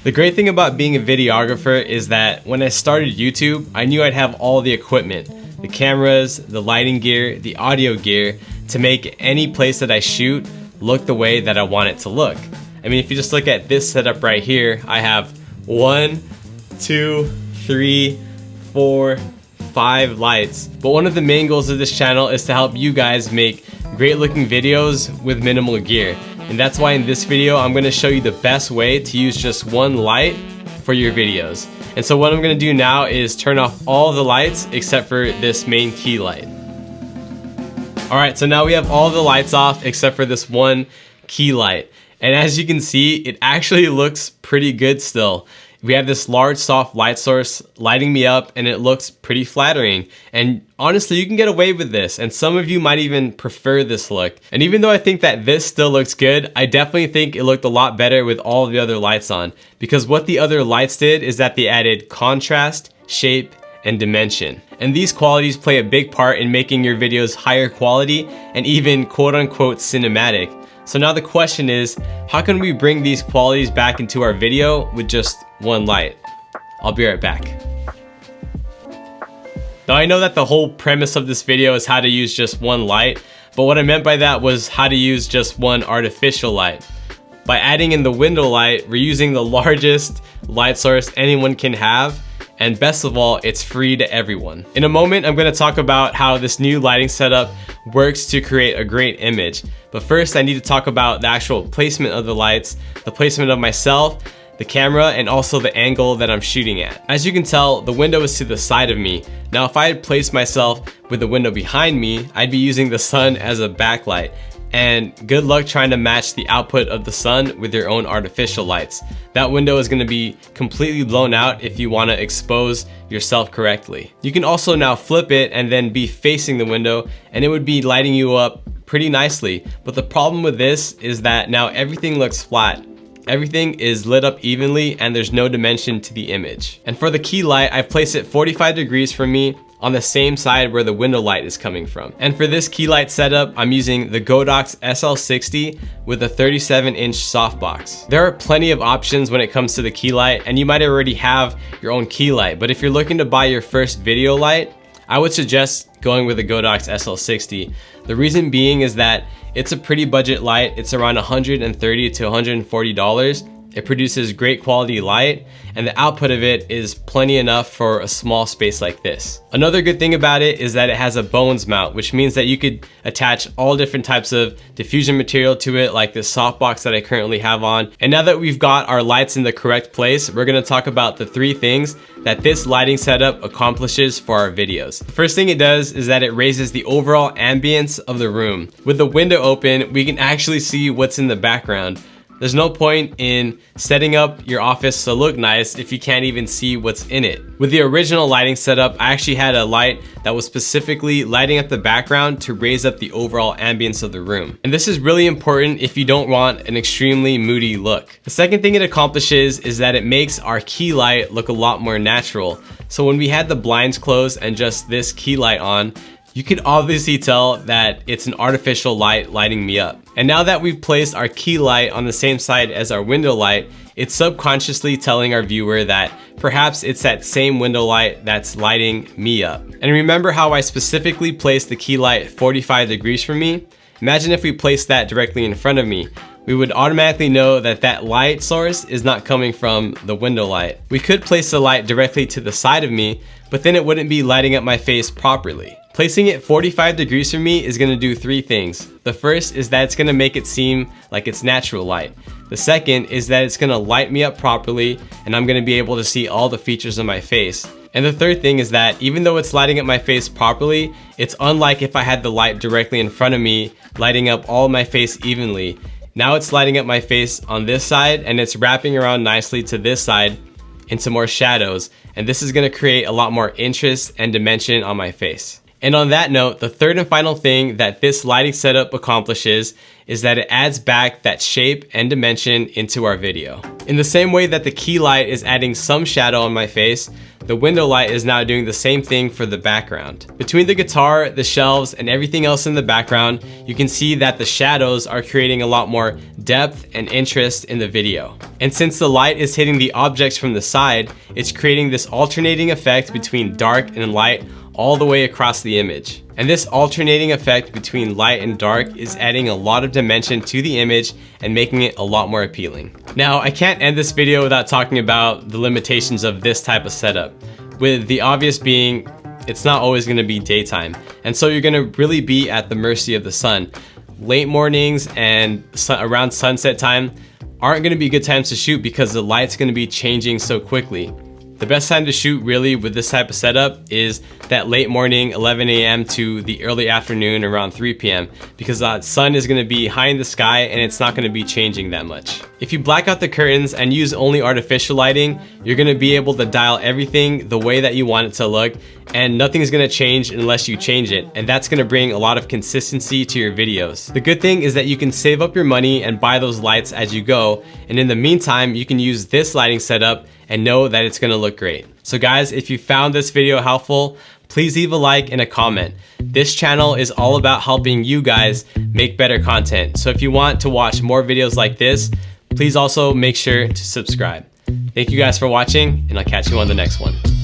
The great thing about being a videographer is that when I started YouTube, I knew I'd have all the equipment, the cameras, the lighting gear, the audio gear, to make any place that I shoot look the way that I want it to look. I mean, if you just look at this setup right here, I have 1, 2, 3, 4, 5 lights. But one of the main goals of this channel is to help you guys make great looking videos with minimal gear. And that's why in this video, I'm gonna show you the best way to use just one light for your videos. And so what I'm gonna do now is turn off all the lights except for this main key light. All right, so now we have all the lights off except for this one key light. And as you can see, it actually looks pretty good still. We have this large soft light source lighting me up and it looks pretty flattering. And honestly, you can get away with this, and some of you might even prefer this look. And even though I think that this still looks good, I definitely think it looked a lot better with all the other lights on. Because what the other lights did is that they added contrast, shape, and dimension. And these qualities play a big part in making your videos higher quality and even quote-unquote cinematic. So now the question is, how can we bring these qualities back into our video with just one light? I'll be right back. Now I know that the whole premise of this video is how to use just one light, but what I meant by that was how to use just one artificial light. By adding in the window light, we're using the largest light source anyone can have, and best of all, it's free to everyone. In a moment, I'm gonna talk about how this new lighting setup works to create a great image. But first, I need to talk about the actual placement of the lights, the placement of myself, the camera, and also the angle that I'm shooting at. As you can tell, the window is to the side of me. Now, if I had placed myself with the window behind me, I'd be using the sun as a backlight. And good luck trying to match the output of the sun with your own artificial lights. That window is gonna be completely blown out if you wanna expose yourself correctly. You can also now flip it and then be facing the window, and it would be lighting you up pretty nicely. But the problem with this is that now everything looks flat. Everything is lit up evenly and there's no dimension to the image. And for the key light, I've placed it 45 degrees from me on the same side where the window light is coming from. And for this key light setup, I'm using the Godox SL60 with a 37-inch softbox. There are plenty of options when it comes to the key light, and you might already have your own key light, but if you're looking to buy your first video light, I would suggest going with the Godox SL60. The reason being is that it's a pretty budget light. It's around $130 to $140. It produces great quality light, and the output of it is plenty enough for a small space like this. Another good thing about it is that it has a bones mount, which means that you could attach all different types of diffusion material to it, like this softbox that I currently have on. And now that we've got our lights in the correct place, we're gonna talk about the 3 things that this lighting setup accomplishes for our videos. The first thing it does is that it raises the overall ambience of the room. With the window open, we can actually see what's in the background. There's no point in setting up your office to look nice if you can't even see what's in it. With the original lighting setup, I actually had a light that was specifically lighting up the background to raise up the overall ambience of the room. And this is really important if you don't want an extremely moody look. The second thing it accomplishes is that it makes our key light look a lot more natural. So when we had the blinds closed and just this key light on, you can obviously tell that it's an artificial light lighting me up. And now that we've placed our key light on the same side as our window light, it's subconsciously telling our viewer that perhaps it's that same window light that's lighting me up. And remember how I specifically placed the key light 45 degrees from me? Imagine if we placed that directly in front of me. We would automatically know that that light source is not coming from the window light. We could place the light directly to the side of me, but then it wouldn't be lighting up my face properly. Placing it 45 degrees from me is gonna do 3 things. The first is that it's gonna make it seem like it's natural light. The second is that it's gonna light me up properly and I'm gonna be able to see all the features of my face. And the third thing is that even though it's lighting up my face properly, it's unlike if I had the light directly in front of me, lighting up all of my face evenly. Now it's lighting up my face on this side and it's wrapping around nicely to this side into more shadows. And this is gonna create a lot more interest and dimension on my face. And on that note, the third and final thing that this lighting setup accomplishes is that it adds back that shape and dimension into our video. In the same way that the key light is adding some shadow on my face, the window light is now doing the same thing for the background. Between the guitar, the shelves, and everything else in the background, you can see that the shadows are creating a lot more depth and interest in the video. And since the light is hitting the objects from the side, it's creating this alternating effect between dark and light all the way across the image. And this alternating effect between light and dark is adding a lot of dimension to the image and making it a lot more appealing. Now, I can't end this video without talking about the limitations of this type of setup, with the obvious being it's not always going to be daytime, and so you're going to really be at the mercy of the sun. Late mornings and around sunset time aren't going to be good times to shoot because the light's going to be changing so quickly. The best time to shoot really with this type of setup is that late morning 11 a.m. to the early afternoon around 3 p.m. because the sun is going to be high in the sky and it's not going to be changing that much. If you black out the curtains and use only artificial lighting, you're going to be able to dial everything the way that you want it to look, and nothing's going to change unless you change it, and that's going to bring a lot of consistency to your videos. The good thing is that you can save up your money and buy those lights as you go, and in the meantime you can use this lighting setup and know that it's gonna look great. So guys, if you found this video helpful, please leave a like and a comment. This channel is all about helping you guys make better content. So if you want to watch more videos like this, please also make sure to subscribe. Thank you guys for watching, and I'll catch you on the next one.